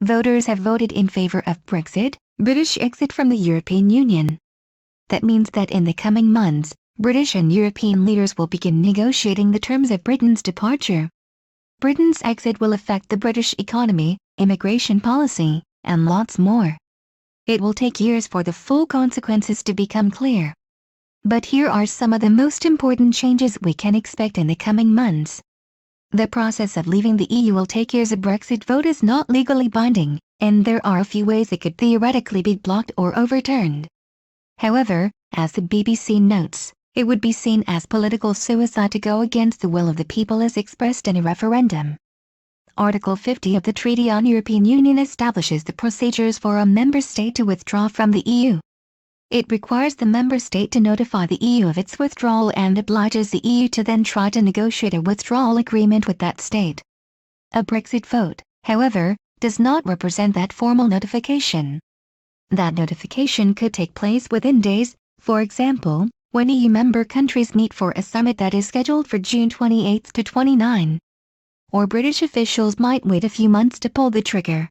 voters have voted in favor of Brexit, British exit from the European Union. That means that in the coming months, British and European leaders will begin negotiating the terms of Britain's departure. Britain's exit will affect the British economy, immigration policy, and lots more. It will take years for the full consequences to become clear. But here are some of the most important changes we can expect in the coming months. The process of leaving the EU will take years. A Brexit vote is not legally binding, and there are a few ways it could theoretically be blocked or overturned. However, as the BBC notes, it would be seen as political suicide to go against the will of the people as expressed in a referendum. Article 50 of the Treaty on European Union establishes the procedures for a member state to withdraw from the EU. It requires the member state to notify the EU of its withdrawal and obliges the EU to then try to negotiate a withdrawal agreement with that state. A Brexit vote, however, does not represent that formal notification. That notification could take place within days, for example, when EU member countries meet for a summit that is scheduled for June 28 to 29. Or British officials might wait a few months to pull the trigger.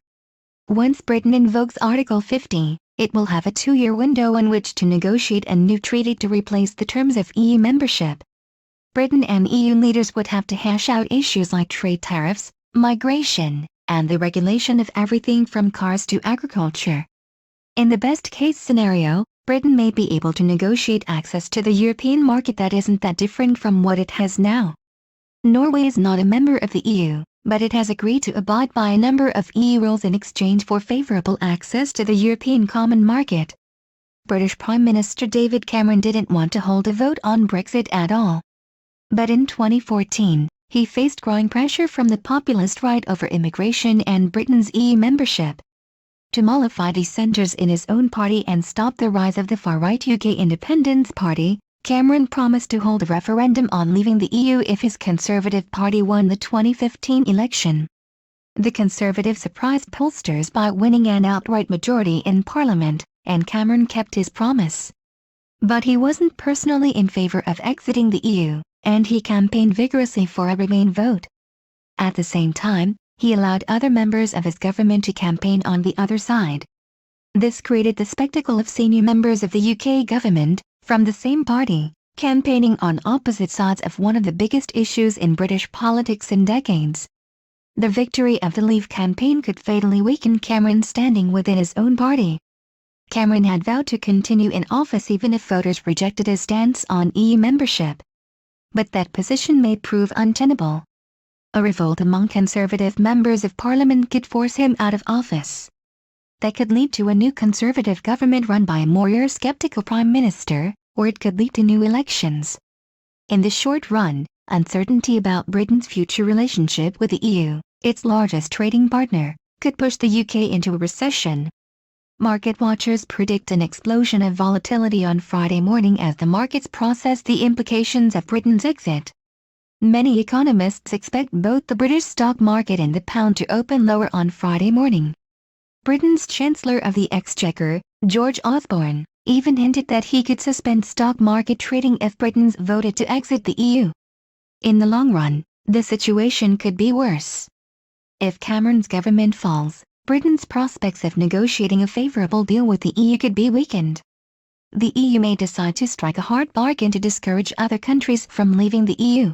Once Britain invokes Article 50, it will have a 2-year window in which to negotiate a new treaty to replace the terms of EU membership. Britain and EU leaders would have to hash out issues like trade tariffs, migration, and the regulation of everything from cars to agriculture. In the best-case scenario, Britain may be able to negotiate access to the European market that isn't that different from what it has now. Norway is not a member of the EU, but it has agreed to abide by a number of EU rules in exchange for favourable access to the European common market. British Prime Minister David Cameron didn't want to hold a vote on Brexit at all. But in 2014, he faced growing pressure from the populist right over immigration and Britain's EU membership. To mollify dissenters in his own party and stop the rise of the far-right UK Independence Party, Cameron promised to hold a referendum on leaving the EU if his Conservative Party won the 2015 election. The Conservatives surprised pollsters by winning an outright majority in Parliament, and Cameron kept his promise. But he wasn't personally in favour of exiting the EU, and he campaigned vigorously for a Remain vote. At the same time, he allowed other members of his government to campaign on the other side. This created the spectacle of senior members of the UK government, from the same party, campaigning on opposite sides of one of the biggest issues in British politics in decades. The victory of the Leave campaign could fatally weaken Cameron's standing within his own party. Cameron had vowed to continue in office even if voters rejected his stance on EU membership. But that position may prove untenable. A revolt among Conservative members of Parliament could force him out of office. That could lead to a new Conservative government run by a more sceptical Prime Minister, or it could lead to new elections. In the short run, uncertainty about Britain's future relationship with the EU, its largest trading partner, could push the UK into a recession. Market watchers predict an explosion of volatility on Friday morning as the markets process the implications of Britain's exit. Many economists expect both the British stock market and the pound to open lower on Friday morning. Britain's Chancellor of the Exchequer, George Osborne, even hinted that he could suspend stock market trading if Britain voted to exit the EU. In the long run, the situation could be worse. If Cameron's government falls, Britain's prospects of negotiating a favourable deal with the EU could be weakened. The EU may decide to strike a hard bargain to discourage other countries from leaving the EU.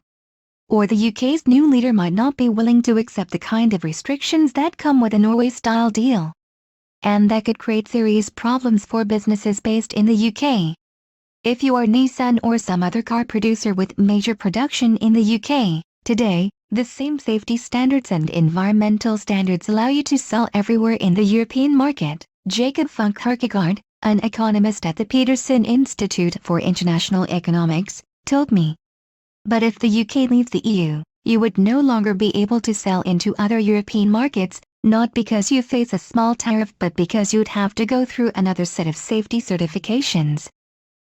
Or the UK's new leader might not be willing to accept the kind of restrictions that come with a Norway-style deal. And that could create serious problems for businesses based in the UK. If you are Nissan or some other car producer with major production in the UK, today, the same safety standards and environmental standards allow you to sell everywhere in the European market, Jacob Funk-Kierkegaard, an economist at the Peterson Institute for International Economics, told me. But if the UK leaves the EU, you would no longer be able to sell into other European markets, not because you face a small tariff but because you'd have to go through another set of safety certifications.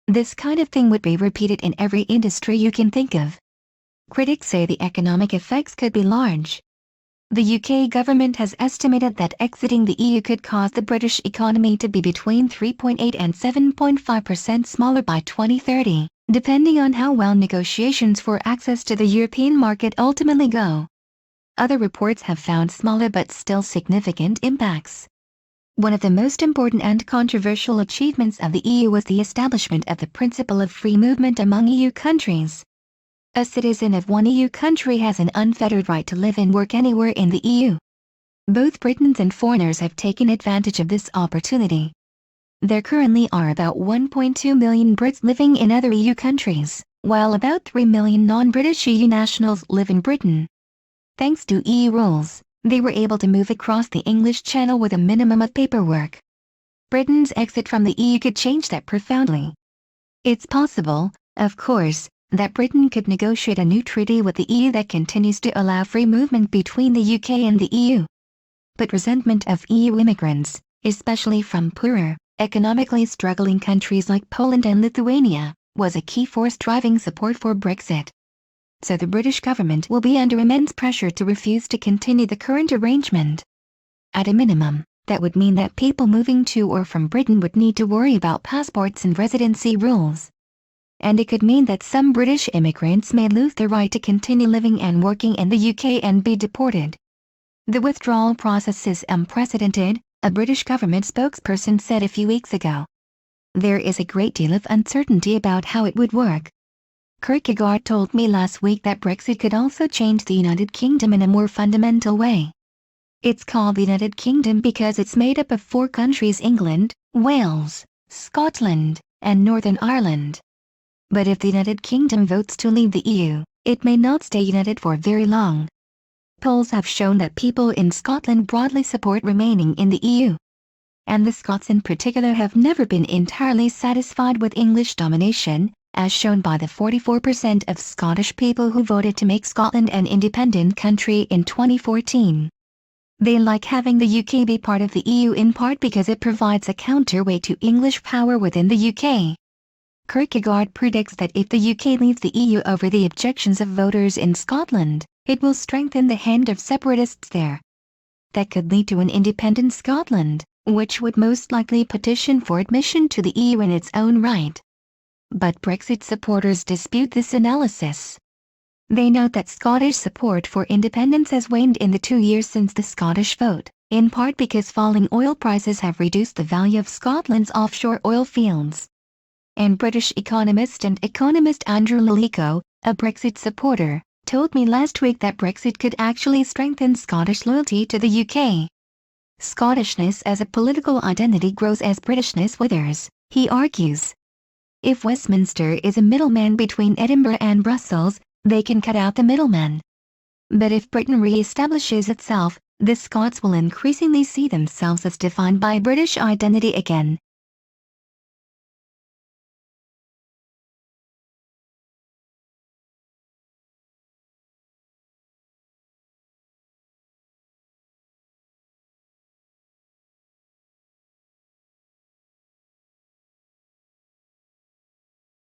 This kind of thing would be repeated in every industry you can think of. Critics say the economic effects could be large. The UK government has estimated that exiting the EU could cause the British economy to be between 3.8 and 7.5% smaller by 2030, depending on how well negotiations for access to the European market ultimately go. Other reports have found smaller but still significant impacts. One of the most important and controversial achievements of the EU was the establishment of the principle of free movement among EU countries. A citizen of one EU country has an unfettered right to live and work anywhere in the EU. Both Britons and foreigners have taken advantage of this opportunity. There currently are about 1.2 million Brits living in other EU countries, while about 3 million non-British EU nationals live in Britain. Thanks to EU rules, they were able to move across the English Channel with a minimum of paperwork. Britain's exit from the EU could change that profoundly. It's possible, of course, that Britain could negotiate a new treaty with the EU that continues to allow free movement between the UK and the EU. But resentment of EU immigrants, especially from poorer, economically struggling countries like Poland and Lithuania, was a key force driving support for Brexit. So the British government will be under immense pressure to refuse to continue the current arrangement. At a minimum, that would mean that people moving to or from Britain would need to worry about passports and residency rules. And it could mean that some British immigrants may lose their right to continue living and working in the UK and be deported. The withdrawal process is unprecedented, a British government spokesperson said a few weeks ago. There is a great deal of uncertainty about how it would work. Kierkegaard told me last week that Brexit could also change the United Kingdom in a more fundamental way. It's called the United Kingdom because it's made up of 4 countries: England, Wales, Scotland, and Northern Ireland. But if the United Kingdom votes to leave the EU, it may not stay united for very long. Polls have shown that people in Scotland broadly support remaining in the EU. And the Scots in particular have never been entirely satisfied with English domination, as shown by the 44% of Scottish people who voted to make Scotland an independent country in 2014. They like having the UK be part of the EU in part because it provides a counterweight to English power within the UK. Kierkegaard predicts that if the UK leaves the EU over the objections of voters in Scotland, it will strengthen the hand of separatists there. That could lead to an independent Scotland, which would most likely petition for admission to the EU in its own right. But Brexit supporters dispute this analysis. They note that Scottish support for independence has waned in the 2 years since the Scottish vote, in part because falling oil prices have reduced the value of Scotland's offshore oil fields. And British economist Andrew Lalico, a Brexit supporter, told me last week that Brexit could actually strengthen Scottish loyalty to the UK. Scottishness as a political identity grows as Britishness withers, he argues. If Westminster is a middleman between Edinburgh and Brussels, they can cut out the middleman. But if Britain re-establishes itself, the Scots will increasingly see themselves as defined by British identity again,